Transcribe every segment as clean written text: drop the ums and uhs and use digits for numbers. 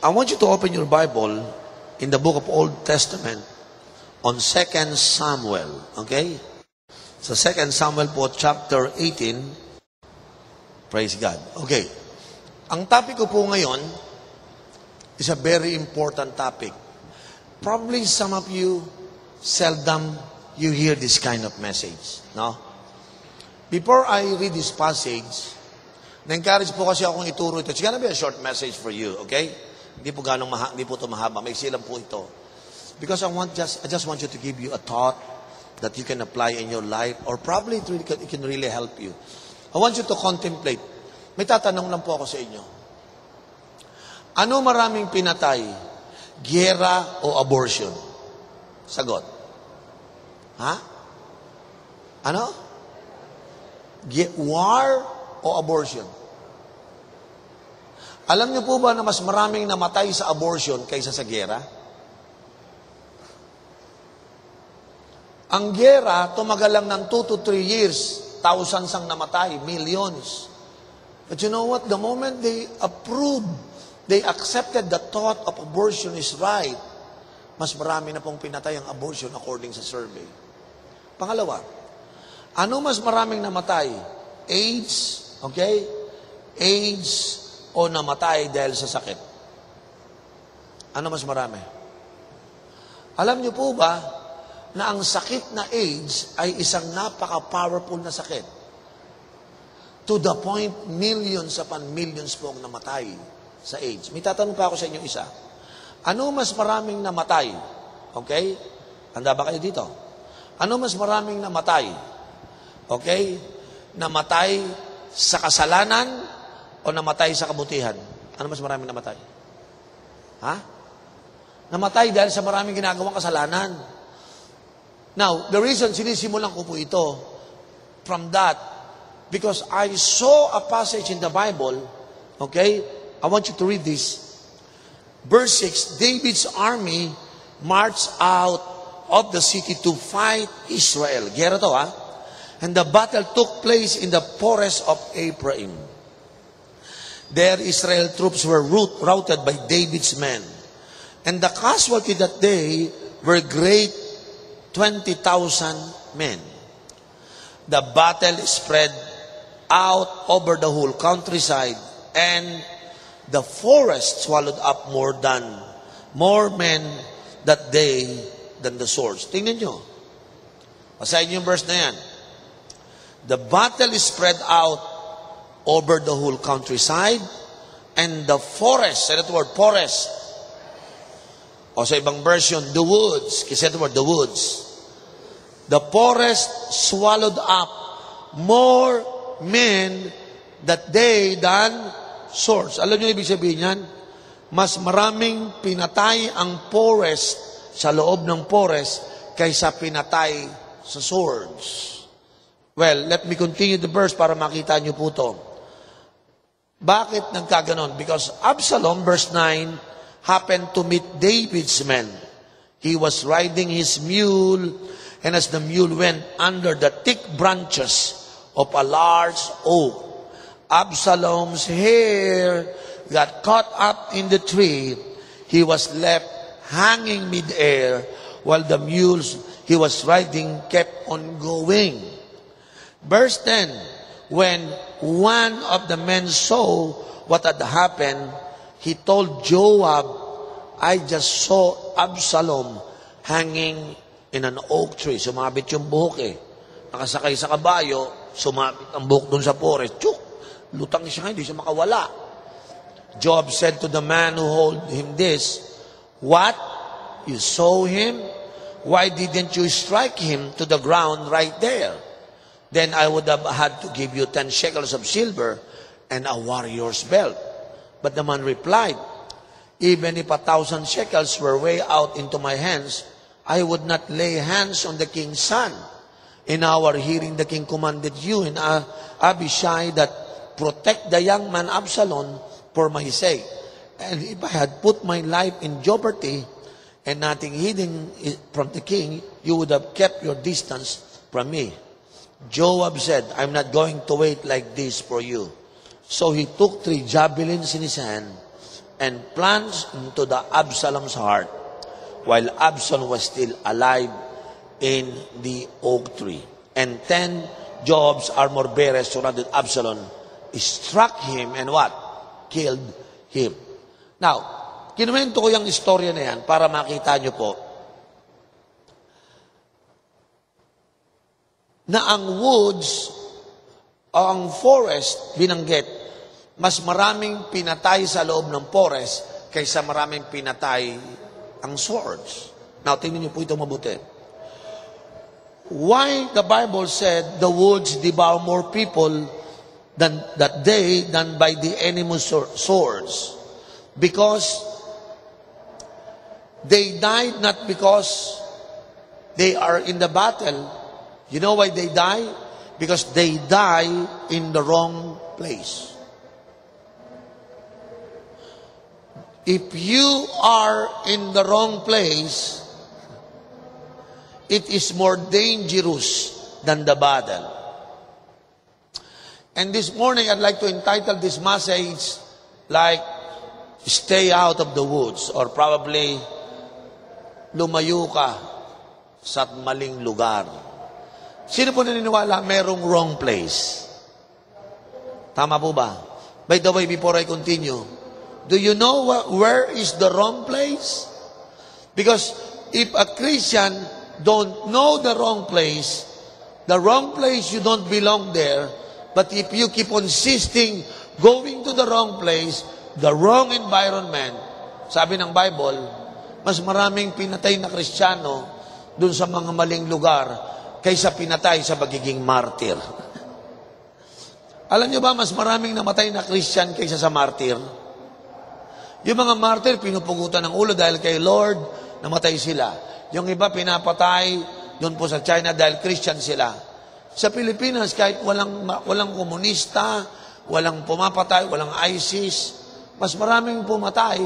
I want you to open your Bible in the book of Old Testament on 2 Samuel. Okay? So 2 Samuel po, chapter 18. Praise God. Okay. Ang topic ko po ngayon is a very important topic. Probably some of you, seldom you hear this kind of message. No? Before I read this passage, na-encourage po kasi akong ituro ito. It's gonna be a short message for you, okay? Hindi po ito mahaba. May silang po ito. Because I just want you to give you a thought that you can apply in your life, or probably it can really help you. I want you to contemplate. May tatanong lang po ako sa inyo. Ano maraming pinatay? Giyera o abortion? Sagot. Ha? Ano? War o abortion? Alam niyo po ba na mas maraming namatay sa abortion kaysa sa giyera? Ang giyera, tumagal lang ng 2 to 3 years. Thousands ang namatay, millions. But you know what? The moment they accepted the thought of abortion is right, mas marami na pong pinatay ang abortion according sa survey. Pangalawa, ano mas maraming namatay? AIDS, okay? AIDS o namatay dahil sa sakit? Ano mas marami? Alam niyo po ba na ang sakit na AIDS ay isang napaka-powerful na sakit? To the point, millions upon millions po ang namatay sa AIDS. May tatanong pa ako sa inyo isa. Ano mas maraming namatay? Okay? Handa ba kayo dito? Ano mas maraming namatay? Okay? Namatay sa kasalanan o namatay sa kabutihan? Ano mas maraming namatay? Ha? Namatay dahil sa maraming ginagawang kasalanan. Now, the reason sinisimulan ko po ito from that, because I saw a passage in the Bible, okay? I want you to read this. Verse 6, David's army marched out of the city to fight Israel. Gera to, ha? And the battle took place in the forest of Ephraim. There, Israel troops were routed by David's men. And the casualty that day were great 20,000 men. The battle spread out over the whole countryside, and the forest swallowed up more men that day than the swords. Tingnan nyo. Basahin nyo yung verse na yan. The battle is spread out over the whole countryside, and the forest, say that word, forest. O sa ibang version, the woods. Say that word, the woods. The forest swallowed up more men that day than swords. Alam niyo ibig sabihin yan? Mas maraming pinatay ang forest sa loob ng forest kaysa pinatay sa swords. Well, let me continue the verse para makita niyo po ito. Bakit nagkaganon? Because Absalom, verse 9, happened to meet David's men. He was riding his mule, and as the mule went under the thick branches of a large oak, Absalom's hair got caught up in the tree. He was left hanging mid-air while the mules he was riding kept on going. Verse 10, when one of the men saw what had happened, he told Joab, I just saw Absalom hanging in an oak tree. Sumabit yung buhok eh. Nakasakay sa kabayo, sumabit ang buhok dun sa forest. Tsuk! Lutang siya, hindi siya makawala. Joab said to the man who told him this, what? You saw him? Why didn't you strike him to the ground right there? Then I would have had to give you 10 shekels of silver and a warrior's belt. But the man replied, even if 1,000 shekels were way out into my hands, I would not lay hands on the king's son. In our hearing, the king commanded you and Abishai that protect the young man Absalom for my sake. And if I had put my life in jeopardy and nothing hidden from the king, you would have kept your distance from me. Joab said, I'm not going to wait like this for you. So he took 3 javelins in his hand, and plunged into the Absalom's heart while Absalom was still alive in the oak tree. And 10 Joab's armor bearers surrounded Absalom, struck him, and what? Killed him. Now, kinuwento ko yung istorya na yan para makita nyo po na ang woods o ang forest binanggit, mas maraming pinatay sa loob ng forest kaysa maraming pinatay ang swords. Now, tingnan niyo po ito mabuti. Why the Bible said the woods devour more people than by the enemy's swords? Because they died not because they are in the battle. You know why they die? Because they die in the wrong place. If you are in the wrong place, it is more dangerous than the battle. And this morning, I'd like to entitle this message like, stay out of the woods, or probably, lumayo ka sa maling lugar. Sino po naniniwala merong wrong place? Tama po ba? By the way, before I continue, do you know where is the wrong place? Because if a Christian don't know the wrong place you don't belong there. But if you keep insisting going to the wrong place, the wrong environment, sabi ng Bible, mas maraming pinatay na Kristiyano dun sa mga maling lugar kaysa pinatay sa pagiging martir. Alam nyo ba, mas maraming namatay na Christian kaysa sa martir? Yung mga martir, pinupugutan ng ulo dahil kay Lord, namatay sila. Yung iba, pinapatay doon po sa China dahil Christian sila. Sa Pilipinas, kahit walang komunista, walang pumapatay, walang ISIS, mas maraming pumatay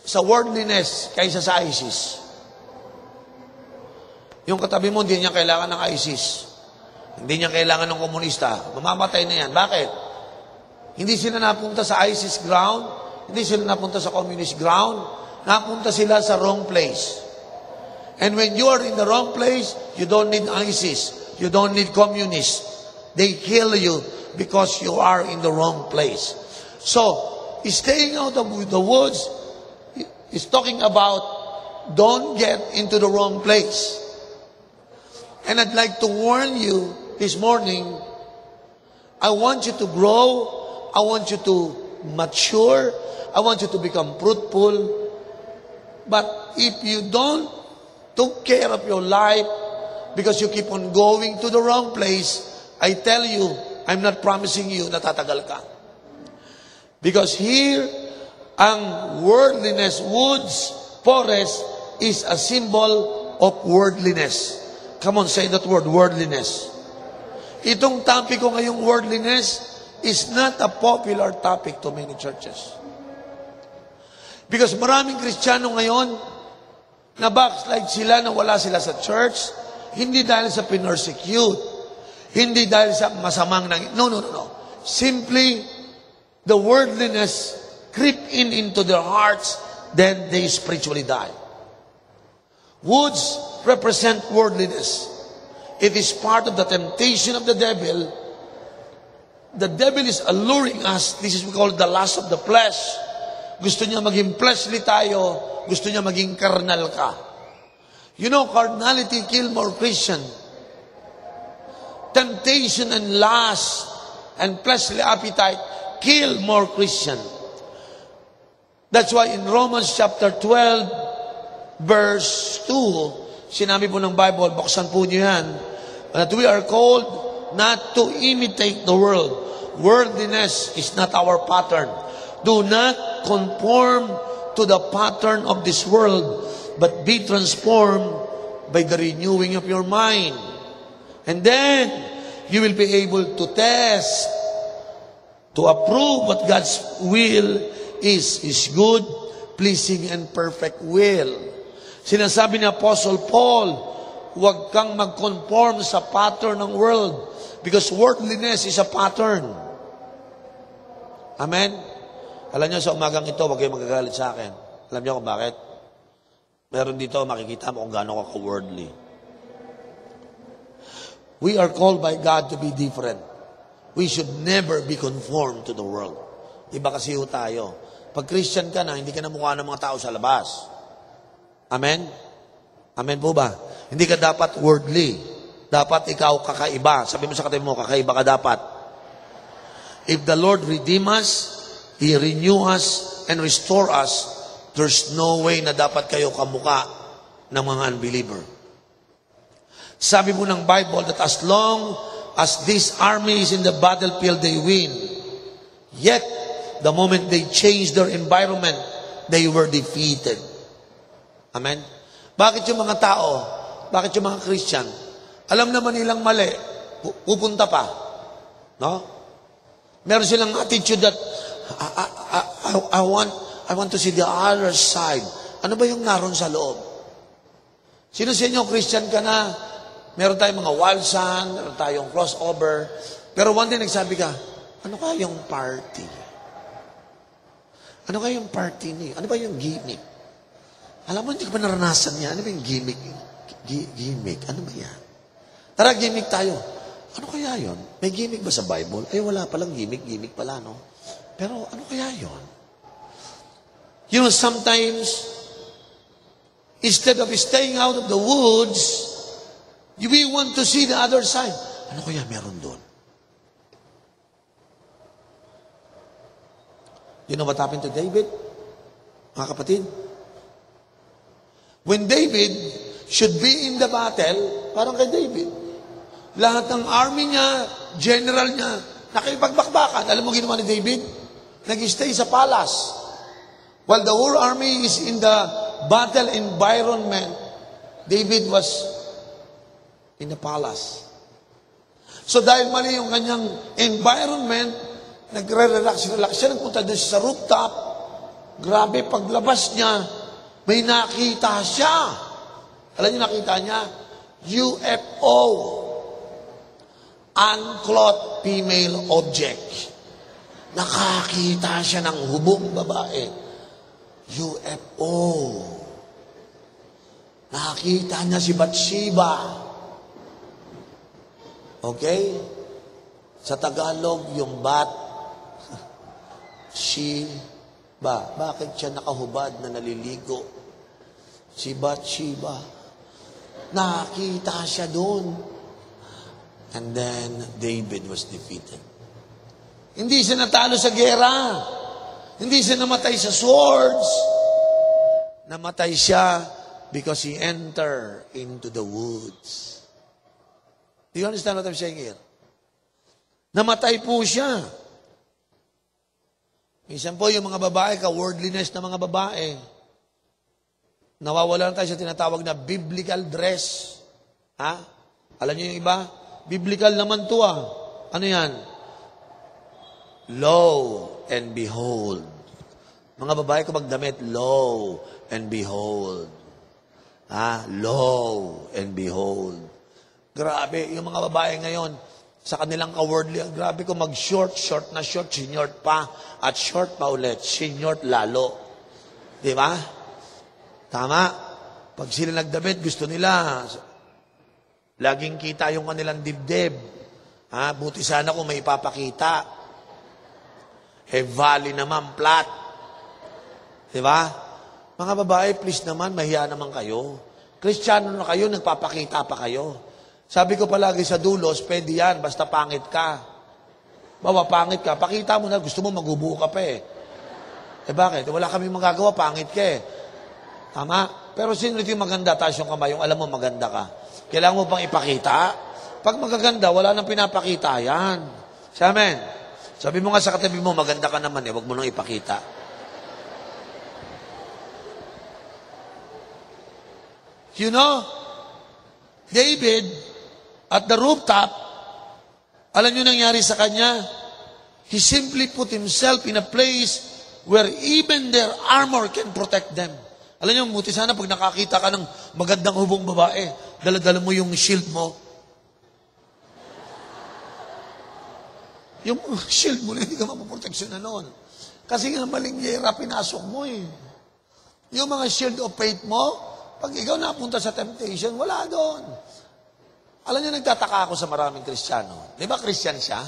sa worldliness kaysa sa ISIS. Yung katabi mo, hindi niya kailangan ng ISIS. Hindi niya kailangan ng komunista. Mamamatay na yan. Bakit? Hindi sila napunta sa ISIS ground. Hindi sila napunta sa communist ground. Napunta sila sa wrong place. And when you are in the wrong place, you don't need ISIS. You don't need communists. They kill you because you are in the wrong place. So, staying out of the woods is talking about don't get into the wrong place. And I'd like to warn you this morning, I want you to grow, I want you to mature, I want you to become fruitful. But if you don't take care of your life because you keep on going to the wrong place, I tell you, I'm not promising you na tatagal ka. Because here, ang worldliness, woods, forest, is a symbol of worldliness. Come on, say that word, worldliness. Itong topic ko ngayong worldliness is not a popular topic to many churches. Because maraming Kristiyano ngayon, na backslide sila, na wala sila sa church, hindi dahil sa pinersecute, hindi dahil sa masamang no. Simply, the worldliness creep into their hearts, then they spiritually die. Woods represent worldliness. It is part of the temptation of the devil. The devil is alluring us. This is we call the lust of the flesh. Gusto niya maging fleshly tayo. Gusto niya maging carnal ka. You know, carnality kill more Christian. Temptation and lust and fleshly appetite kill more Christian. That's why in Romans chapter 12, verse 2, sinabi po ng Bible, buksan po niyo yan, that we are called not to imitate the world. Worldliness is not our pattern. Do not conform to the pattern of this world, but be transformed by the renewing of your mind. And then, you will be able to test, to approve what God's will is good, pleasing, and perfect will. Sinasabi ni Apostle Paul, huwag kang mag-conform sa pattern ng world because worldliness is a pattern. Amen? Alam niyo, sa umagang ito, huwag kayong magagalit sa akin. Alam niyo kung bakit? Meron dito, makikita mo kung gaano ka worldly. We are called by God to be different. We should never be conformed to the world. Iba kasi ho tayo. Pag Christian ka na, hindi ka na mukha ng mga tao sa labas. Amen? Amen po ba? Hindi ka dapat worldly. Dapat ikaw kakaiba. Sabi mo sa katabi mo, kakaiba ka dapat. If the Lord redeem us, He renew us and restore us, there's no way na dapat kayo kamuka ng mga unbeliever. Sabi mo ng Bible that as long as this army is in the battlefield, they win. Yet, the moment they change their environment, they were defeated. Amen? Bakit yung mga tao, bakit yung mga Christian, alam naman nilang mali, pupunta pa. No? Meron silang attitude that, I want to see the other side. Ano ba yung naroon sa loob? Sino sa inyo, Christian ka na, meron tayong mga wild sun, meron tayong crossover, pero one day nagsabi ka, ano kayong party? Ano kayong party niyo? Ano ba yung gimmick? Alam mo, hindi ko pa naranasan niya. Ano ba yung gimmick? Gimmick? Ano ba yan? Tara, gimmick tayo. Ano kaya yon? May gimmick ba sa Bible? Ay, wala palang gimmick. Gimmick pala, no? Pero ano kaya yon? You know, sometimes, instead of staying out of the woods, we want to see the other side. Ano kaya meron doon? You know what happened to David? Mga kapatid? When David should be in the battle, parang kay David, lahat ng army niya, general niya, nakipagbakbakan. Alam mo ginawa ni David? Nag-stay sa palace. While the whole army is in the battle environment, David was in the palace. So dahil mali yung kanyang environment, nagre-relax siya, nagpunta doon sa rooftop. Grabe, paglabas niya, may nakita siya. Alam niyo nakita niya? UFO. Unclothed female object. Nakakita siya ng hubong babae. UFO. Nakita niya si Bathsheba. Okay? Sa Tagalog, yung Bathsheba. Bakit siya nakahubad na naliligo? Si Bathsheba. Nakita siya doon. And then, David was defeated. Hindi siya natalo sa gera. Hindi siya namatay sa swords. Namatay siya because he entered into the woods. Do you understand what I'm saying here? Namatay po siya. Minsan po yung mga babae, ka-worldliness na mga babae, nawawalan tayo sa tinatawag na biblical dress. Ha? Alam niyo yung iba? Biblical naman to ah. Ano yan? Lo and behold. Mga babae ko magdamit, lo and behold. Ha? Lo and behold. Grabe, yung mga babae ngayon, sa kanilang ka-worldly, grabe ko mag-short, short na short, sinyort pa, at short pa ulit, sinyort lalo. Di ba? Tama. Pag sila nagdamit, gusto nila, laging kita yung kanilang dibdib. Ha? Buti sana kung may ipapakita. Valley naman, flat. Di ba? Mga babae, please naman, mahiya naman kayo. Kristiyano na kayo, nagpapakita pa kayo. Sabi ko palagi sa dulos, pwede yan, basta pangit ka. Bawa, pangit ka, pakita mo na, gusto mo magubuo ka pa eh. Eh bakit? Wala kami magagawa, pangit ka eh. Tama? Pero sino yung maganda, taas yung kamay, yung alam mo maganda ka. Kailangan mo pang ipakita. Pag magaganda, wala nang pinapakita yan. Amen. Sabi mo nga sa katabi mo, maganda ka naman eh, wag mo nang ipakita. You know, David, at the rooftop, alam nyo nangyari sa kanya? He simply put himself in a place where even their armor can protect them. Alam nyo, buti sana pag nakakita ka ng magandang hubong babae, dala-dala mo yung shield mo. Yung shield mo, hindi ka mapoproteksyon na noon. Kasi nga maling yera pinasok mo eh. Yung mga shield of faith mo, pag ikaw napunta sa temptation, wala doon. Alam niyo, nagtataka ako sa maraming Kristiyano. Di ba Christian siya?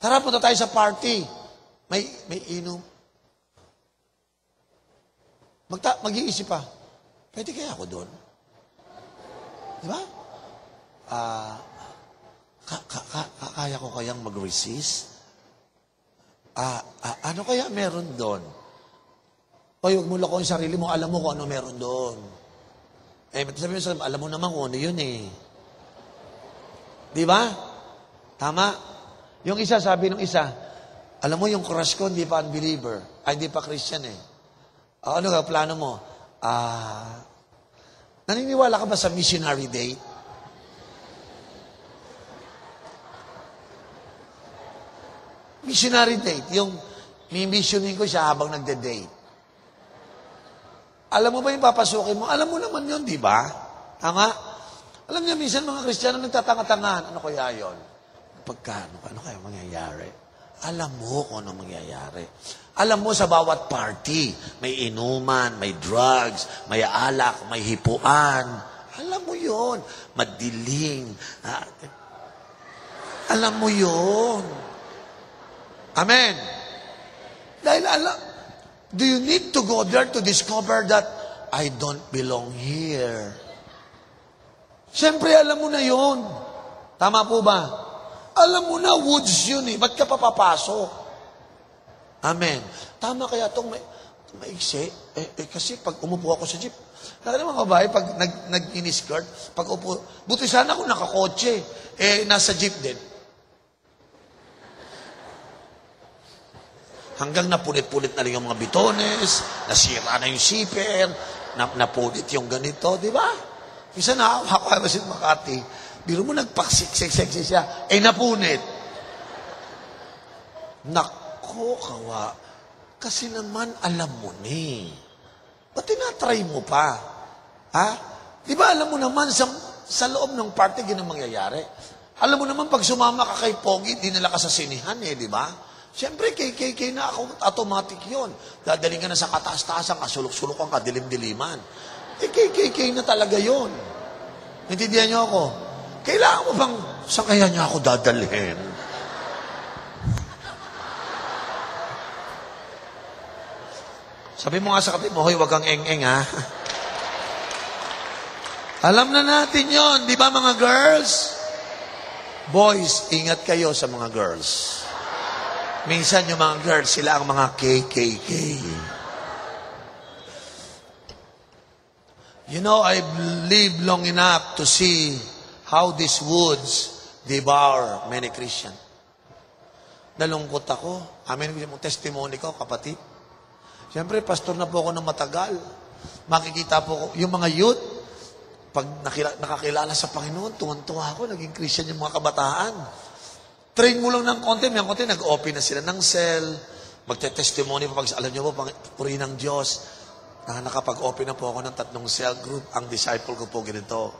Tara, punta tayo sa party. May inom. Mag-iisip pa, pwede kaya ako doon? Di ba? Kaya ko kayang mag-resist? Ano kaya meron doon? Hoy, huwag mo lakoy yung sarili mo, alam mo kung ano meron doon. Sabi mo, alam mo naman kung ano yun eh. Di ba? Tama? Yung isa, sabi ng isa, alam mo yung crush ko, hindi pa unbeliever. Hindi pa Christian eh. Ano ka, plano mo? Naniniwala ka ba sa missionary date? Missionary date, yung mi-missionin ko siya habang nagde-date. Alam mo ba yung papasukin mo? Alam mo naman yun, di ba? Tama? Alam niyo, minsan mga Kristiyano nagtatanga-tangahan. Ano kaya yun? Ano kaya mangyayari? Alam mo kung ano mangyayari. Alam mo sa bawat party, may inuman, may drugs, may alak, may hipuan. Alam mo yun. Madiling. Alam mo yun. Amen. Dahil do you need to go there to discover that I don't belong here? Siyempre, alam mo na yun. Tama po ba? Alam mo na, woods yun eh. Ba't ka papapasok? Amen. Tama kaya itong maiksi? Kasi pag umupo ako sa jeep, nakita mga babae, pag nag-iniskirt, pag upo, buti sana kung nakakotse, nasa jeep din. Hanggang napulit-pulit na rin yung mga bitones, nasira na yung zipper, napulit yung ganito, di ba? Isa na ako si Makati, biro mo nagpaksik-sexy siya, napunit. Nako, kawa. Kasi naman, alam mo ni. Ba't tinatry mo pa? Ha? Di ba alam mo naman, sa loob ng party, ganun mangyayari. Alam mo naman, pag sumama ka kay Pogi, dinala ka sa sinihan di ba? Siyempre, kay na ako, automatic yon. Dadaling ka na sa kataas-taasan, kasulok-sulok ang kadilim-diliman. Kay na talaga yon. Naintindihan niyo ako? Kailangan mo bang, saan kaya niya ako dadalhin? Sabi mo nga sa kapit mo, hoy, wag kang eng-eng ha. Alam na natin yon, di ba mga girls? Boys, ingat kayo sa mga girls. Minsan yung mga girls, sila ang mga KKK. You know, I've lived long enough to see how these woods devour many Christians. Nalungkot ako. Amen, yung testimony ko, kapatid. Siyempre, pastor na po ako ng matagal. Makikita po ko, yung mga youth, pag nakakilala sa Panginoon, tuwan-tuwa ako, naging Christian yung mga kabataan. Train mo lang ng konti, may konti, nag-open na sila ng cell, magte-testimony pa, alam niyo po, puri ng Diyos, nakapag-open na po ako ng 3 cell group, ang disciple ko po ganito.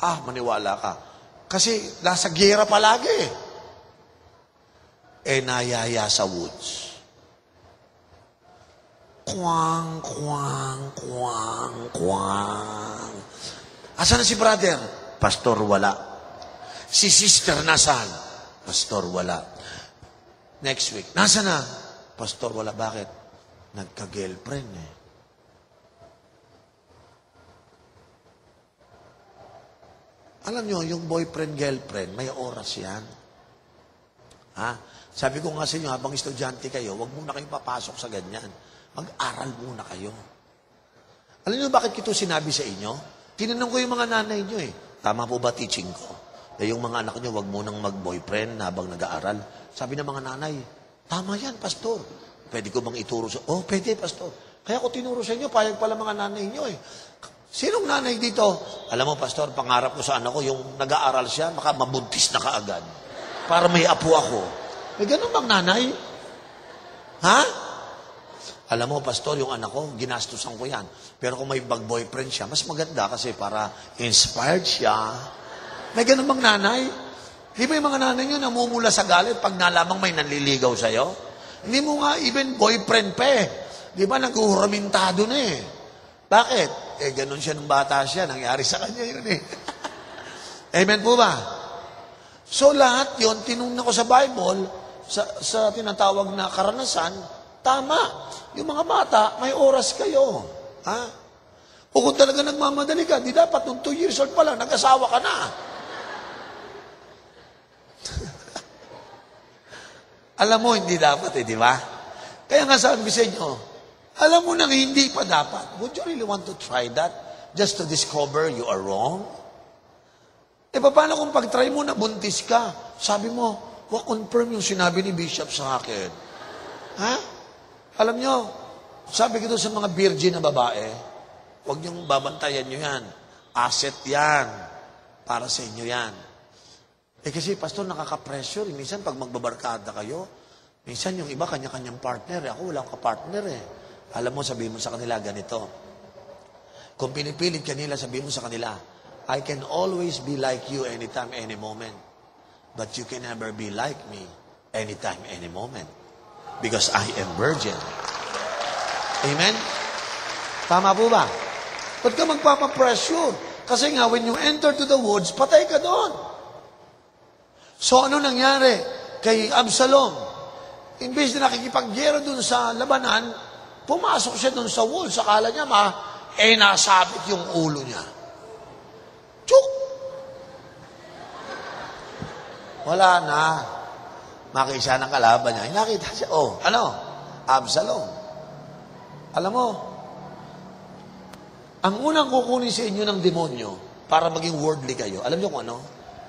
Maniwala ka. Kasi, nasa gera palagi. Nayaya sa woods. Kwang, kwang, kwang, kwang. Asan na si brother? Pastor, wala. Si sister, nasaan? Pastor, wala. Next week, nasa na? Pastor, wala. Bakit? Nagka-girlfriend Alam nyo, yung boyfriend-girlfriend, may oras yan. Sabi ko nga sa inyo, habang estudyante kayo, wag muna kayong papasok sa ganyan. Mag-aral muna kayo. Alam nyo bakit ito sinabi sa inyo? Tinanong ko yung mga nanay nyo Tama po ba teaching ko? Yung mga anak nyo, wag munang mag-boyfriend habang nag-aaral. Sabi ng mga nanay, tama yan, pastor. Pwede ko bang ituro sa... Pwede, pastor. Kaya ko tinuro sa inyo, payag pala mga nanay nyo Sinong nanay dito? Alam mo, pastor, pangarap ko sa anak ko, yung nag-aaral siya, baka mabuntis na kaagad. Para may apo ako. May ganun bang nanay? Ha? Alam mo, pastor, yung anak ko, ginastusan ko yan. Pero kung may boyfriend siya, mas maganda kasi para inspired siya. May ganun bang nanay? Di ba yung mga nanay nyo namumula sa galit pag nalamang may nanliligaw sa'yo? Hindi mo nga even boyfriend pa eh. Di ba, nag-uhuramentado na eh. Bakit? Ganun siya nung bata siya. Nangyari sa kanya yun eh. Amen po ba? So lahat yun, tinungnan ko sa Bible, sa tinatawag na karanasan, tama. Yung mga bata, may oras kayo. Ha? O kung talaga nagmamadali ka, di dapat nung 2 years old pa lang, nag-asawa ka na. Alam mo, hindi dapat di ba? Kaya nga sabi ko sa inyo, alam mo nang hindi pa dapat. Would you really want to try that? Just to discover you are wrong? Paano kung pag-try mo na buntis ka? Sabi mo, confirm yung sinabi ni Bishop sa akin. Ha? Alam nyo, sabi ko sa mga virgin na babae, huwag niyong babantayan nyo yan. Asset yan. Para sa inyo yan. Kasi, pastor, nakaka-pressure. Minsan, pag magbabarkada kayo, minsan yung iba, kanya-kanyang partner. Ako, wala akong partner eh. Alam mo, sabihin mo sa kanila, ganito. Kung pinipilit kanila, sabihin mo sa kanila, I can always be like you anytime, any moment. But you can never be like me anytime, any moment. Because I am virgin. Amen? Tama po ba? Ba't ka magpapapressure? Kasi nga, when you enter to the woods, patay ka doon. So, ano nangyari kay Absalom? Imbes na nakikipaggera doon sa labanan, pumasok siya doon sa wall. Sakala niya nasabit yung ulo niya. Chuk! Wala na. Makisa ng kalaban niya. Nakita siya, Absalom. Alam mo, ang unang kukunin sa inyo ng demonyo para maging worldly kayo, alam niyo kung ano?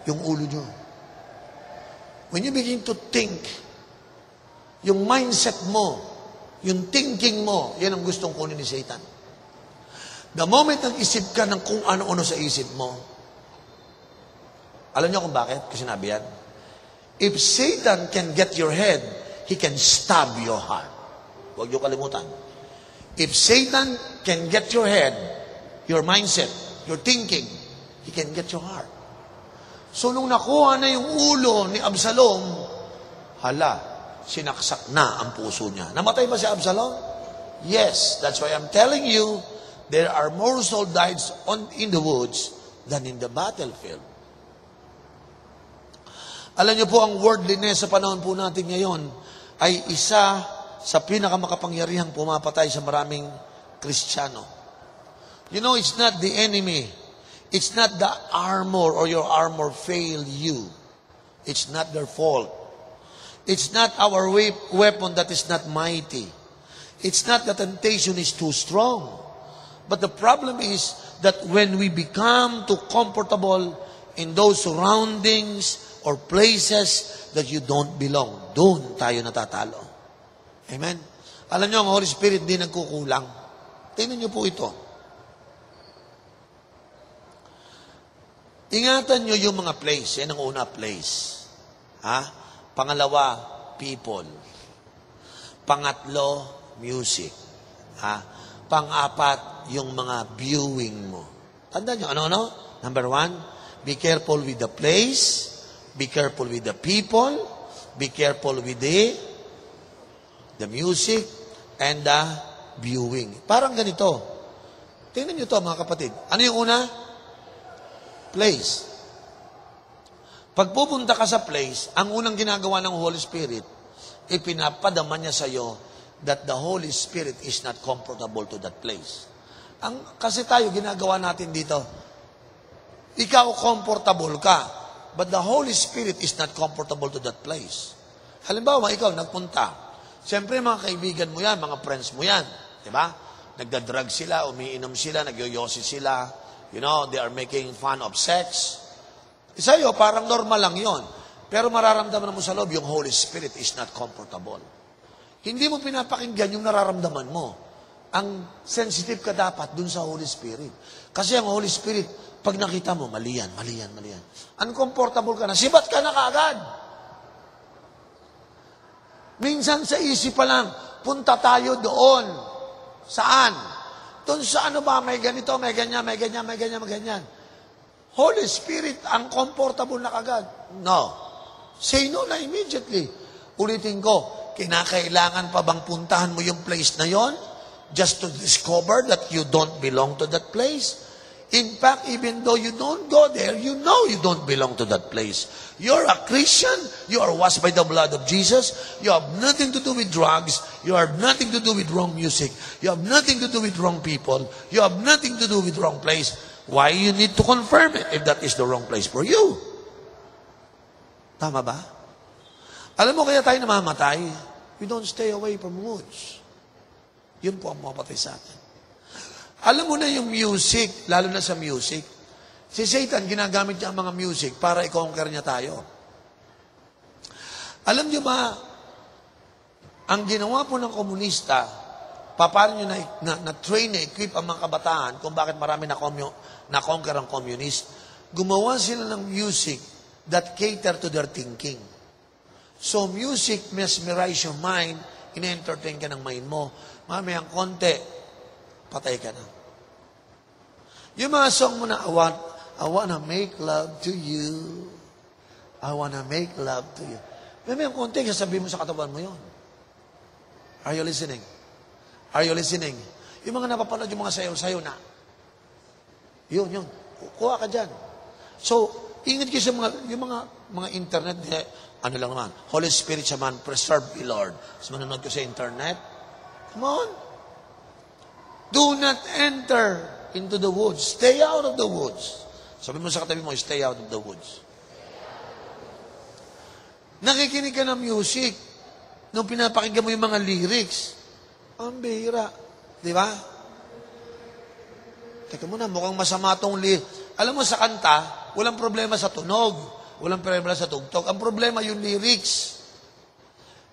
Yung ulo niyo. When you begin to think, yung mindset mo, yung thinking mo, yan ang gustong kunin ni Satan. The moment nag-isip ka ng kung ano-ano sa isip mo, alam niyo kung bakit? Kasi sinabi yan. If Satan can get your head, he can stab your heart. Huwag niyo kalimutan. If Satan can get your head, your mindset, your thinking, he can get your heart. So, nung nakuha na yung ulo ni Absalom, sinaksak na ang puso niya. Namatay ba si Absalom? Yes. That's why I'm telling you, there are more soldiers in the woods than in the battlefield. Alam niyo po, ang worldliness sa panahon po natin ngayon ay isa sa pinakamakapangyarihang pumapatay sa maraming Kristiyano. You know, it's not the enemy. It's not the armor or your armor failed you. It's not their fault. It's not our weapon that is not mighty. It's not that temptation is too strong. But the problem is that when we become too comfortable in those surroundings or places that you don't belong, doon tayo natatalo. Amen? Alam niyo, ang Holy Spirit di nagkukulang. Tingnan niyo po ito. Ingatan nyo yung mga place. Yan ang una, place. Pangalawa, people. Pangatlo, music. Pang-apat, yung mga viewing mo. Tandaan nyo, ano? Number 1, be careful with the place. Be careful with the people. Be careful with the music and the viewing. Parang ganito. Tingnan nyo to, mga kapatid. Ano yung una? Place. Pag pupunta ka sa place, ang unang ginagawa ng Holy Spirit, ipinapadama niya sa iyo that the Holy Spirit is not comfortable to that place. Kasi tayo, ginagawa natin dito, ikaw comfortable ka, but the Holy Spirit is not comfortable to that place. Halimbawa, ikaw nagpunta. Siyempre, mga kaibigan mo yan, mga friends mo yan. Diba? Nagda-drug sila, umiinom sila, nagyoyosi sila. You know, they are making fun of sex. Sa iyo, parang normal lang yon. Pero mararamdaman mo sa loob, yung Holy Spirit is not comfortable. Hindi mo pinapakinggan yung nararamdaman mo. Ang sensitive ka dapat dun sa Holy Spirit. Kasi ang Holy Spirit, pag nakita mo, mali yan. Uncomfortable ka na, sibat ka na kaagad. Minsan sa isip pa lang, punta tayo doon. Saan? Doon sa ano ba, may ganito, may ganyan. Holy Spirit, ang comfortable na kagad. No. Say no na immediately. Ulitin ko, kinakailangan pa bang puntahan mo yung place na yon just to discover that you don't belong to that place? In fact, even though you don't go there, you know you don't belong to that place. You're a Christian. You are washed by the blood of Jesus. You have nothing to do with drugs. You have nothing to do with wrong music. You have nothing to do with wrong people. You have nothing to do with wrong place. Why you need to confirm it if that is the wrong place for you? Tama ba? Alam mo kaya tayo namamatay? We don't stay away from woods. Yun po ang mapatay sa atin. Alam mo na yung music, lalo na sa music, si Satan, ginagamit niya ang mga music para i-conquer niya tayo. Alam niyo ba, ang ginawa po ng komunista, paano niyo na-train, na-equip ang mga kabataan kung bakit marami na-conquer ang communist, gumawa sila ng music that cater to their thinking. So music mesmerize your mind, ina-entertain ka ng mind mo. Mamayang konti, patay ka na. Yung mga song mo na, I wanna make love to you. I wanna make love to you. May konti, sasabihin mo sa katawan mo yun. Are you listening? Are you listening? Yung mga napapanood, yung mga sayo-sayo na. Yun. Kuha ka dyan. So, ingat kayo sa yung mga internet, ano lang naman, Holy Spirit siya man, preserve me, Lord. So, manonood ko sa internet. Come on. Do not enter into the woods. Stay out of the woods. Sabi mo sa katabi mo, stay out of the woods. Nakikinig ka ng music. Nung pinapakinggan mo yung mga lyrics, ang bihira. Di ba? Teka muna, mukhang masama tong Alam mo, sa kanta, walang problema sa tunog. Walang problema sa tugtog. Ang problema yung lyrics.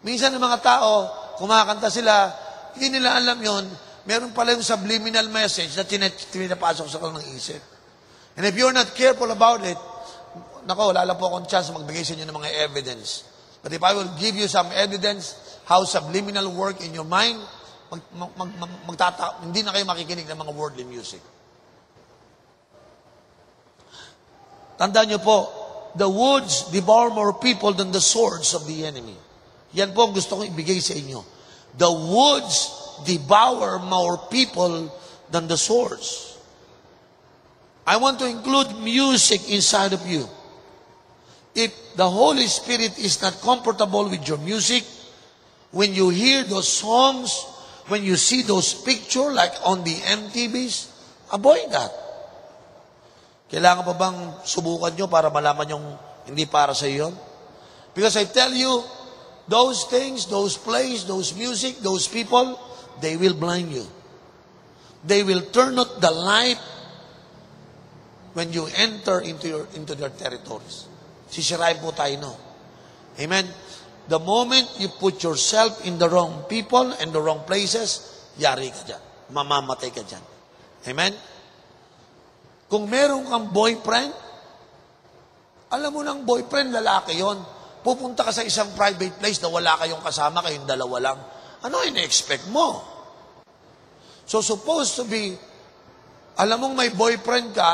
Minsan ng mga tao, kumakanta sila, hindi nila alam yon. Meron pala yung subliminal message na tinapasok sa kanilang isip. And if you're not careful about it, wala lang po akong chance magbigay sa inyo ng mga evidence. But if I will give you some evidence how subliminal work in your mind, hindi na kayo makikinig ng mga worldly music. Tandaan niyo po, the woods devour more people than the swords of the enemy. Yan po ang gusto kong ibigay sa inyo. The woods devour more people than the swords. I want to include music inside of you. If the Holy Spirit is not comfortable with your music, when you hear those songs, when you see those pictures like on the MTVs, avoid that. Kailangan pa bang subukan nyo para malaman yung hindi para sa iyo? Because I tell you, those things, those plays, those music, those people, they will blind you. They will turn out the light when you enter into their territories. Sisirain po tayo, no? Amen? The moment you put yourself in the wrong people and the wrong places, yari ka dyan. Mamamatay ka dyan. Amen? Kung meron kang boyfriend, alam mo ng boyfriend, lalaki yon. Pupunta ka sa isang private place na wala kayong kasama, kayong dalawa lang. Ano ina-expect mo? So supposed to be, alam mong may boyfriend ka,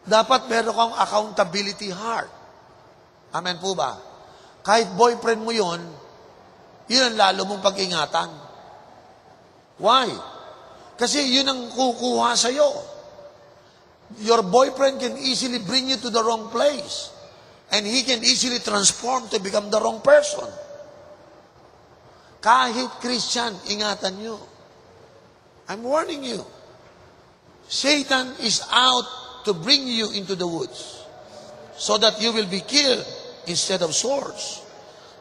dapat meron kang accountability heart. Amen po ba? Kahit boyfriend mo yun ang lalo mong pag-ingatan. Why? Kasi yun ang kukuha sa'yo. Your boyfriend can easily bring you to the wrong place. And he can easily transform to become the wrong person. Kahit Christian, ingatan nyo. I'm warning you. Satan is out to bring you into the woods so that you will be killed instead of swords.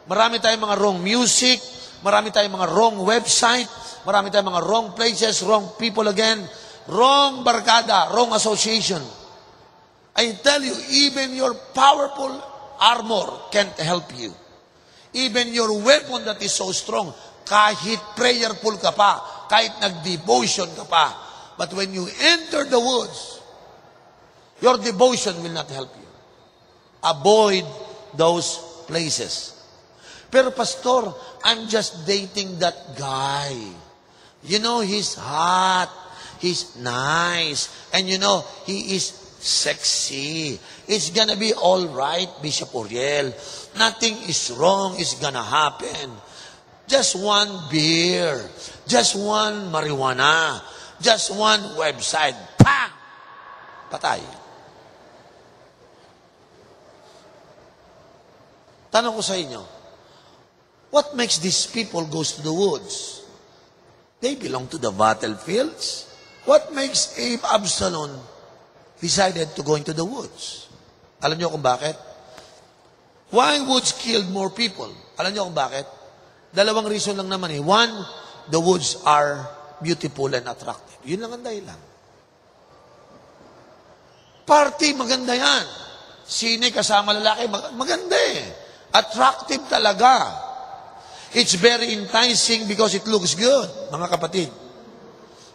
Marami tayong mga wrong music, marami tayong mga wrong website, marami tayong mga wrong places, wrong people again, wrong barkada, wrong association. I tell you, even your powerful armor can't help you. Even your weapon that is so strong, kahit prayerful ka pa, kahit nag-devotion ka pa, but when you enter the woods, your devotion will not help you. Avoid those places. Pero pastor, I'm just dating that guy. You know, he's hot, he's nice, and you know, he is sexy. It's gonna be all right, Bishop Uriel. Nothing is wrong is gonna happen. Just one beer. Just one marijuana. Just one website. Pam! Patay. Tanong ko sa inyo, what makes these people goes to the woods? They belong to the battlefields. What makes Absalom decided to go into the woods? Alam niyo kung bakit? Why woods killed more people? Alam niyo kung bakit? Dalawang reason lang naman eh. One, the woods are beautiful and attractive. Yun lang ang dahilan. Party, maganda yan. Sine kasama lalaki, maganda eh. Attractive talaga. It's very enticing because it looks good, mga kapatid.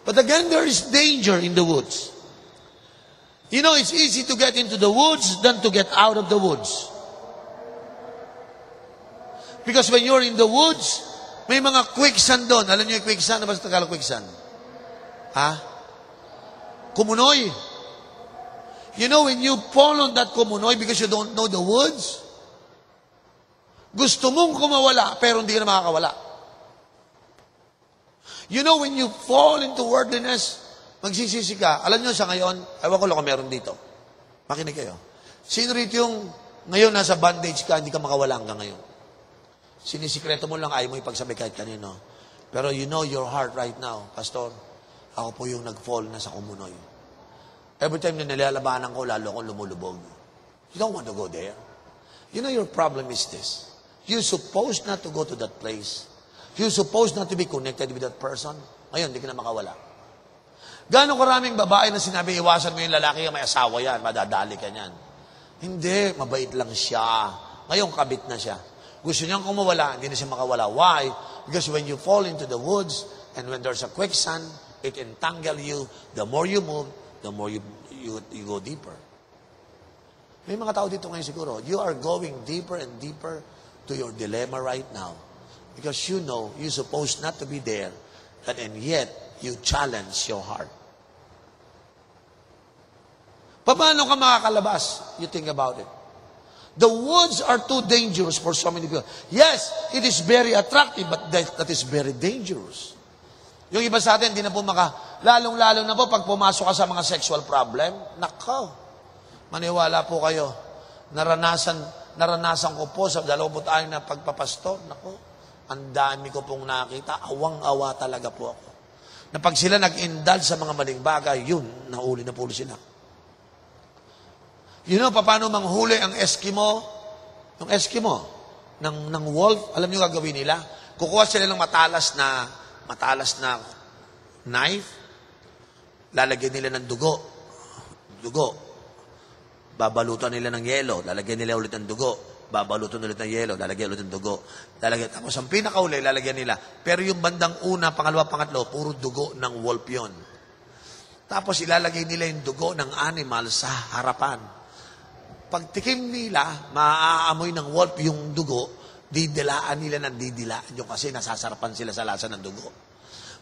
But again, there is danger in the woods. You know, it's easy to get into the woods than to get out of the woods. Because when you're in the woods, may mga quicksand doon. Alam niyo yung quicksand? Ano ba sa Tagalog quicksand? Ha? Kumunoy. You know, when you fall on that kumunoy because you don't know the woods, gusto mong kumawala, pero hindi ka na makakawala. You know, when you fall into worldliness, magsisisi ka. Alam niyo sa ngayon, ewan ko lang kung meron dito. Makinig kayo. Sino rito yung ngayon nasa bandage ka, hindi ka makawala hanggang ngayon? Sinisikreto mo lang, ayaw mo ipagsabi kahit kanino. Pero you know your heart right now, Pastor, ako po yung nag-fall na sa kumunoy. Every time na nilalabanan ko, lalo akong lumulubog. You don't want to go there. You know your problem is this. You're supposed not to go to that place. You're supposed not to be connected with that person. Ngayon, hindi ka na makawala. Gano'ng karaming babae na sinabi, iwasan mo yung lalaki, may asawa yan, madadali ka niyan. Hindi, mabait lang siya. Ngayon, kabit na siya. Gusto niyang kumawala, hindi na siya makawala. Why? Because when you fall into the woods, and when there's a quicksand, it entangle you. The more you move, the more you go deeper. May mga tao dito ngayon siguro, you are going deeper and deeper to your dilemma right now. Because you know, you're supposed not to be there, and yet, you challenge your heart. Paano ka makakalabas? You think about it. The woods are too dangerous for so many people. Yes, it is very attractive, but that is very dangerous. Yung iba sa atin, hindi na po lalong-lalo na po pag pumasok ka sa mga sexual problem, nakaw, maniwala po kayo, naranasan ko po sa 26 na pagpapastor, nako, ang dami ko pong nakita, awang-awa talaga po ako. Na pag sila nag-indulge sa mga maling bagay, yun, nahuli na po sila. You know, paano manghuli ang Eskimo? Yung Eskimo, ng wolf, alam niyo gagawin nila? Kukuha sila ng matalas na knife, lalagyan nila ng dugo, babalutan nila ng yelo, lalagyan nila ulit ng dugo, babalutan ulit ng yelo, lalagyan ulit ng dugo, tapos ang pinakauli, lalagyan nila. Pero yung bandang una, pangalawa, pangatlo, puro dugo ng wolf yun. Tapos ilalagay nila yung dugo ng animal sa harapan. Pagtikim nila, maaamoy ng wolf yung dugo, didilaan nila ng didilaan yung kasi nasasarapan sila sa lasa ng dugo.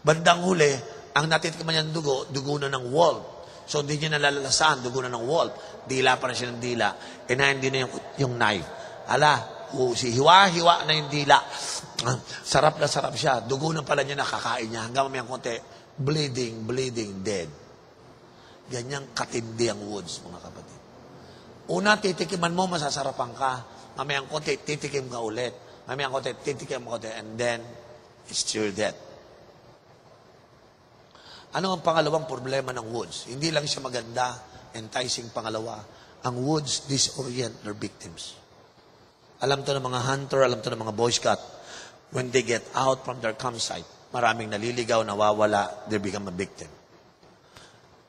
Bandang huli, ang natitikiman niyang dugo na ng wolf. So hindi niya nalalasahan, dugo na ng wolf. Dila pa na siya ng dila. Hindi na yung knife. Hiwa-hiwa na yung dila. Sarap na sarap siya. Dugo na pala niya nakakain niya. Hanggang mamayang konti, bleeding, dead. Ganyang katindi ang woods, mga kapatid. Una, titikiman mo, masasarapan ka. Mamayang konti, titikim ka ulit. Mamayang konti, titikim ka ulit. And then, it's your death. Ano ang pangalawang problema ng woods? Hindi lang siya maganda, enticing pangalawa. Ang woods disorient their victims. Alam to ng mga hunter, alam to ng mga Boy Scout. When they get out from their campsite, maraming naliligaw, nawawala, they become a victim.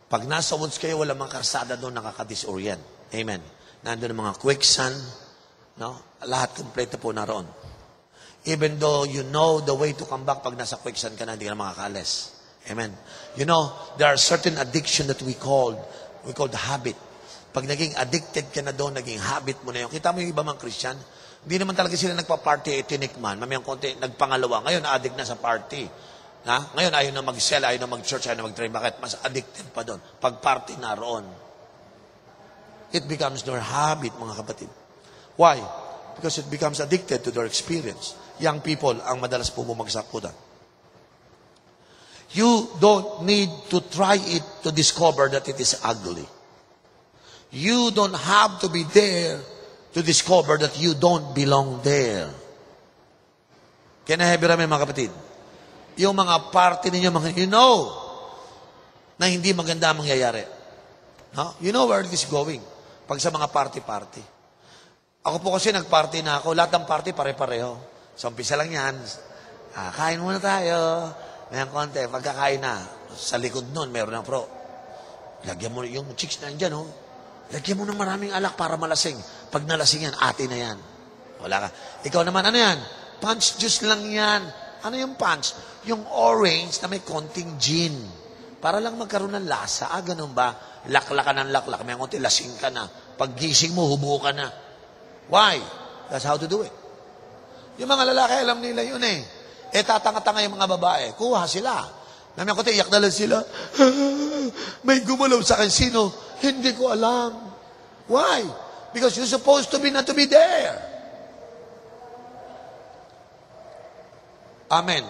Pag nasa woods kayo, wala mga karsada doon, nakaka-disorient. Amen. Nandun ang mga quicksand, no? Lahat kompleto po naroon. Even though you know the way to come back, pag nasa quicksand ka na, hindi ka na makakaalis. Amen. You know, there are certain addiction that we call the habit. Pag naging addicted ka na doon, naging habit mo na yun. Kita mo yung iba mga Christian, hindi naman talaga sila nagpa-party, tinikman. Mamayang konti, nagpangalawa. Ngayon, addict na sa party. Ngayon, ayaw na mag-sell, ayaw na mag-church, ayaw na mag-train. Bakit? Mas addicted pa doon. Pag-party na roon. It becomes their habit, mga kapatid. Why? Because it becomes addicted to their experience. young people ang madalas po bumagsak po doon. You don't need to try it to discover that it is ugly. You don't have to be there to discover that you don't belong there. Can I have you mga kapatid? Yung mga party ninyo, mga you know na hindi maganda ang mangyayari. No? You know where it is going. Pag sa mga party-party. Ako po kasi nag-party na ako. Lahat ng party pare-pareho. So, umpisa lang yan. Kain muna tayo. Mayang konti. Pagkakain na, sa likod nun, meron ng pro. Lagyan mo yung chicks na dyan, oh. Lagyan mo ng maraming alak para malasing. Pag nalasing yan, ate na yan. Wala ka. Ikaw naman, ano yan? Punch juice lang yan. Ano yung punch? Yung orange na may konting gin. Para lang magkaroon ng lasa. Ganun ba? Lakla ka ng laklak. May konti, lasing ka na. Pag gising mo, hubo ka na. Why? That's how to do it. Yung mga lalaki, alam nila yun eh. Tatanga-tanga yung mga babae. Kuha sila. May konti, iyak na lang sila. May gumalaw sa akin. Sino? Hindi ko alam. Why? Because you're supposed to be not to be there. Amen.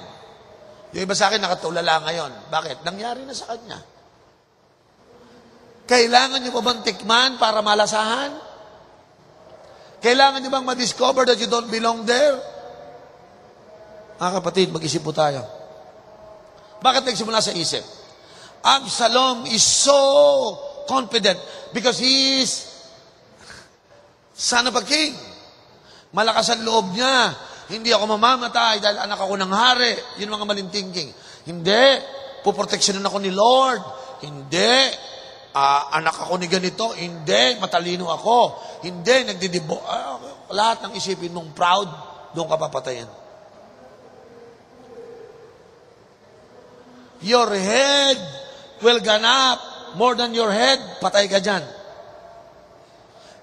Yung iba sa akin nakatulala ngayon. Bakit? Nangyari na sa kanya. Kailangan nyo pa bang tikman para malasahan? Kailangan nyo bang ma-discover that you don't belong there? Mga kapatid, mag-isip po tayo. Bakit nagsimula sa isip? Absalom is so confident because he is son of a king. Malakas ang loob niya. Hindi ako mamamatay dahil anak ako ng hari. Yun mga maling thinking. Hindi. Puproteksyonan ako ni Lord. Hindi. Anak ako ni ganito. Hindi. Matalino ako. Hindi. Nagdidibo. Lahat ng isipin mong proud, doon ka papatayan. Your head will ganap more than your head. Patay ka dyan.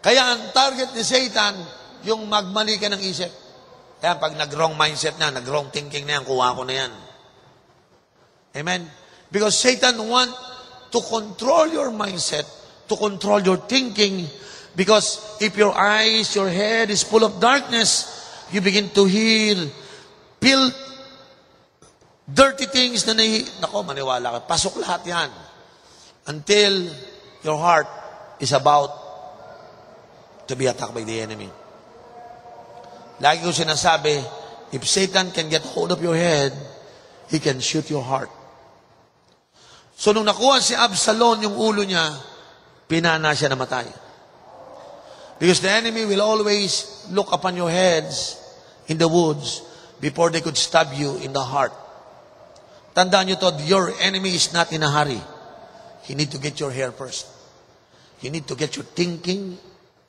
Kaya ang target ni Satan, yung magmali ka ng isip. Kaya pag nag-wrong mindset na, nag-wrong thinking na yan, kuha ko na yan. Amen? Because Satan want to control your mindset, to control your thinking, because if your eyes, your head is full of darkness, you begin to hear, feel dirty things na nako, maniwala ka. Pasok lahat yan. Until your heart is about to be attacked by the enemy. Lagi ko sinasabi, if Satan can get hold of your head, he can shoot your heart. So nung nakuha si Absalom yung ulo niya, pinana siya namatay. Because the enemy will always look upon your heads in the woods before they could stab you in the heart. Tandaan nyo to, your enemy is not in a hurry. You need to get your hair first. You need to get your thinking.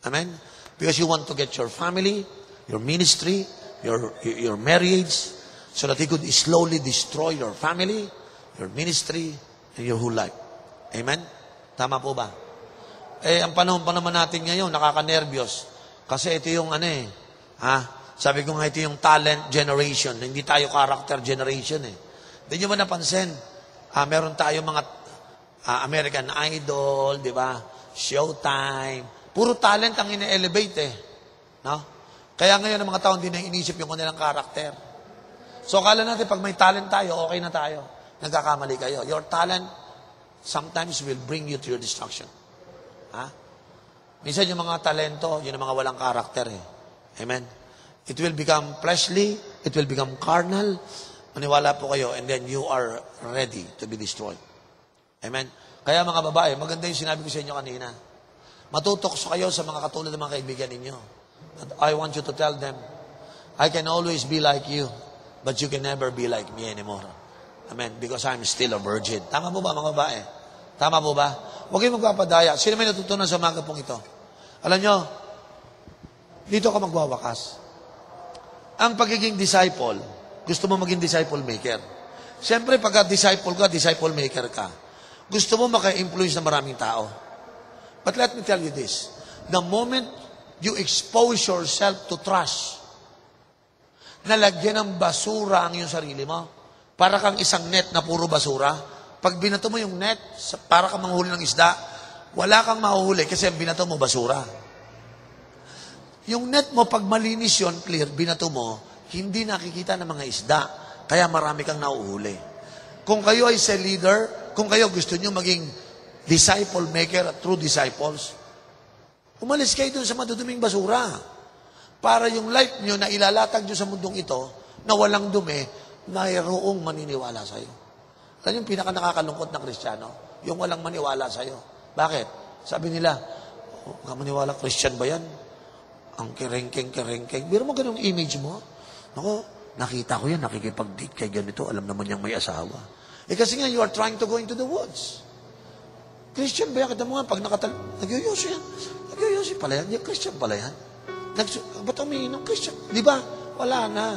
Amen? Because you want to get your family, your ministry, your marriage, so that he could slowly destroy your family, your ministry, and your whole life. Amen? Tama po ba? Ang panahon pa naman natin ngayon, nakaka-nervyos. Kasi ito yung sabi ko nga ito yung talent generation. Hindi tayo character generation eh. Hindi nyo ba napansin? Meron tayo mga American Idol, di ba? Showtime. Puro talent ang ine-elevate eh. No? Kaya ngayon ang mga tao hindi na inisip yung kanilang karakter. So akala natin pag may talent tayo, okay na tayo. Nagkakamali kayo. Your talent sometimes will bring you to your destruction. Minsan yung mga talento, yun ang mga walang karakter eh. Amen? It will become fleshly, it will become carnal. Maniwala po kayo, and then you are ready to be destroyed. Amen? Kaya mga babae, maganda yung sinabi ko sa inyo kanina. Matutokso kayo sa mga katulad ng mga kaibigan ninyo. I want you to tell them, I can always be like you, but you can never be like me anymore. Amen? Because I'm still a virgin. Tama po ba mga babae? Tama po ba? Huwag kayong magpapadaya. Sino may natutunan sa umaga pong ito? Alam nyo, dito ka magwawakas. Ang pagiging disciple, gusto mo maging disciple maker. Siyempre, pagka-disciple ka, disciple maker ka. Gusto mo maka-influence na maraming tao. But let me tell you this. The moment you expose yourself to trash, nalagyan ng basura ang iyong sarili mo, para kang isang net na puro basura, pag binato mo yung net, para kang manghuli ng isda, wala kang mahuhuli kasi ang binato mo basura. Yung net mo, pag malinis yun, clear, binato mo, hindi nakikita ng mga isda. Kaya marami kang nauhuli. Kung kayo ay cell leader, kung kayo gusto nyo maging disciple maker at true disciples, umalis kayo dun sa maduduming basura. Para yung life nyo na ilalatag nyo sa mundong ito, na walang dumi, mayroong maniniwala sa'yo. Yan yung pinaka nakakalungkot ng Kristiyano, yung walang maniwala sa'yo. Bakit? Sabi nila, maniwala, Christian ba yan? Ang kerengkeng. Biro mo ganung image mo? Ako, nakita ko yan, nakikipag-date kay ganito, alam naman niyang may asawa. Kasi nga, you are trying to go into the woods. Christian ba yan? Kita mo nga, pag nagyoyosi yan. Nagyoyosi pala yan. Christian pala yan. Ba't umiinom Christian? Di ba? Wala na.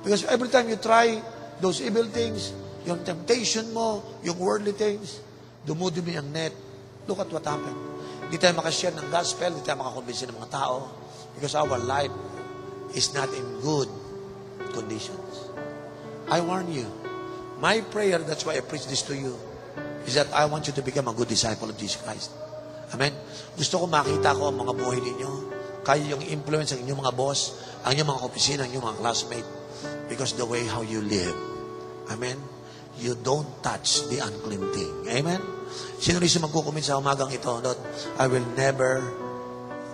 Because every time you try those evil things, yung temptation mo, yung worldly things, dumudumi ang net. Look at what happened. Hindi tayo makashare ng gospel, hindi tayo makakonvince ng mga tao because our life is not in good conditions. I warn you. My prayer, that's why I preach this to you, is that I want you to become a good disciple of Jesus Christ. Amen? Gusto ko makita ko ang mga buhay ninyo. Kayo yung influence ng inyong mga boss, ang inyong mga opisina, ang inyong mga classmate. Because the way how you live. Amen? You don't touch the unclean thing. Amen? Sino rin magkukumit sa umagang ito? That I will never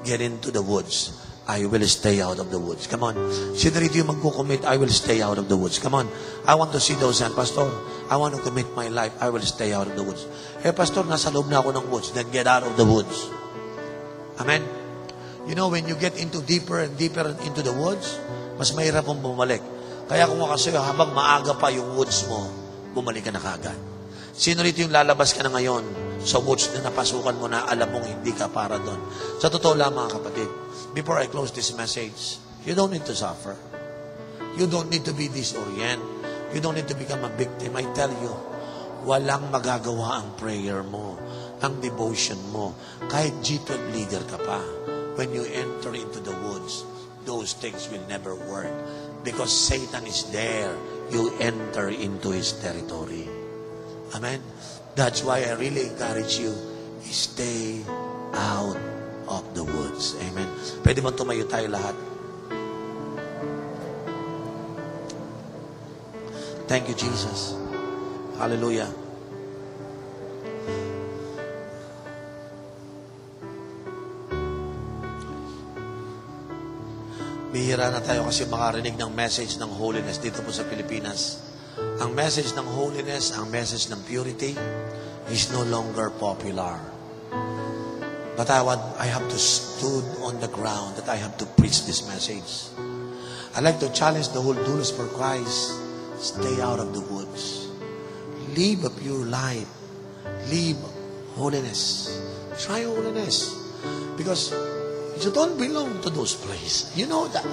get into the woods. I will stay out of the woods. Come on. Sino rin yung magkukumit? I will stay out of the woods. Come on. I want to see those hands. Pastor, I want to commit my life. I will stay out of the woods. Pastor, nasa loob na ako ng woods. Then get out of the woods. Amen? You know, when you get into deeper and deeper into the woods, mas mahirap mong bumalik. Kaya kung kasi habang maaga pa yung woods mo, bumalik ka na kaagad. Sino rito yung lalabas ka na ngayon sa woods na napasukan mo na alam mong hindi ka para doon? Sa totoo lang mga kapatid, before I close this message, you don't need to suffer. You don't need to be disorient. You don't need to become a victim. I tell you, walang magagawa ang prayer mo, ang devotion mo. Kahit G12 leader ka pa, when you enter into the woods, those things will never work. Because Satan is there, you enter into his territory. Amen? That's why I really encourage you, stay out of the woods. Amen? Pwede bang tumayo tayo lahat? Thank you, Jesus. Hallelujah. Bihira na tayo kasi makarinig ng message ng holiness dito po sa Pilipinas. Ang message ng holiness, ang message ng purity is no longer popular. But I have to stood on the ground that I have to preach this message. I like to challenge the whole doulos for Christ. Stay out of the woods. Live a pure life. Live holiness. Try holiness. Because you don't belong to those places. You know that.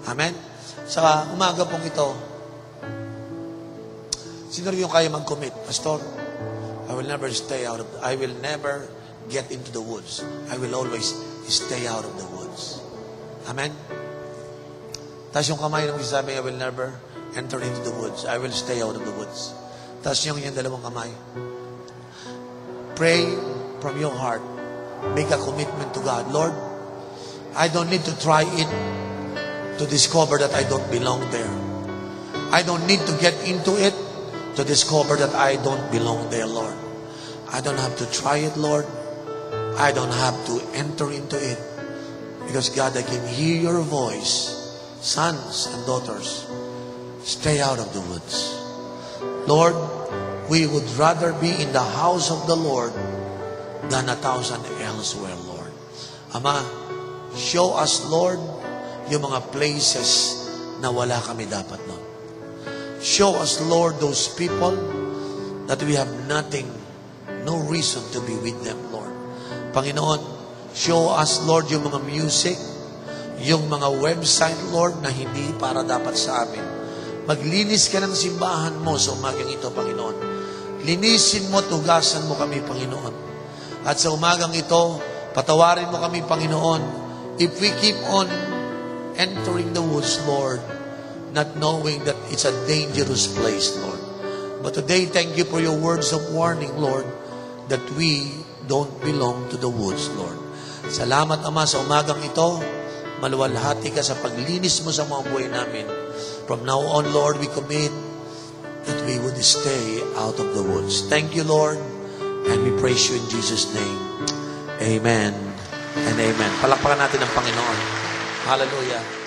Amen? Sa umaga pong ito, sino yung kaya mag-commit? Pastor, I will never get into the woods. I will always stay out of the woods. Amen? Tapos yung kamay ng sabi, I will never enter into the woods. I will stay out of the woods. Tapos yung dalawang kamay. Pray from your heart. Make a commitment to God. Lord, I don't need to try it to discover that I don't belong there. I don't need to get into it to discover that I don't belong there, Lord. I don't have to try it, Lord. I don't have to enter into it. Because God, I can hear your voice. Sons and daughters, stay out of the woods. Lord, we would rather be in the house of the Lord than 1,000 elsewhere, Lord. Ama, show us, Lord, yung mga places na wala kami dapat nun. Show us, Lord, those people that we have nothing, no reason to be with them, Lord. Panginoon, show us, Lord, yung mga music, yung mga website, Lord, na hindi para dapat sa amin. Maglinis ka ng simbahan mo sa umagang ito, Panginoon. Linisin mo, tugasan mo kami, Panginoon. At sa umagang ito, patawarin mo kami, Panginoon, if we keep on entering the woods, Lord, not knowing that it's a dangerous place, Lord. But today, thank you for your words of warning, Lord, that we don't belong to the woods, Lord. Salamat, Ama, sa umagang ito. Maluwalhati ka sa paglinis mo sa mga buhay namin. From now on, Lord, we commit that we would stay out of the woods. Thank you, Lord, and we praise you in Jesus' name. Amen and amen. Palakpakan natin ang Panginoon. Hallelujah.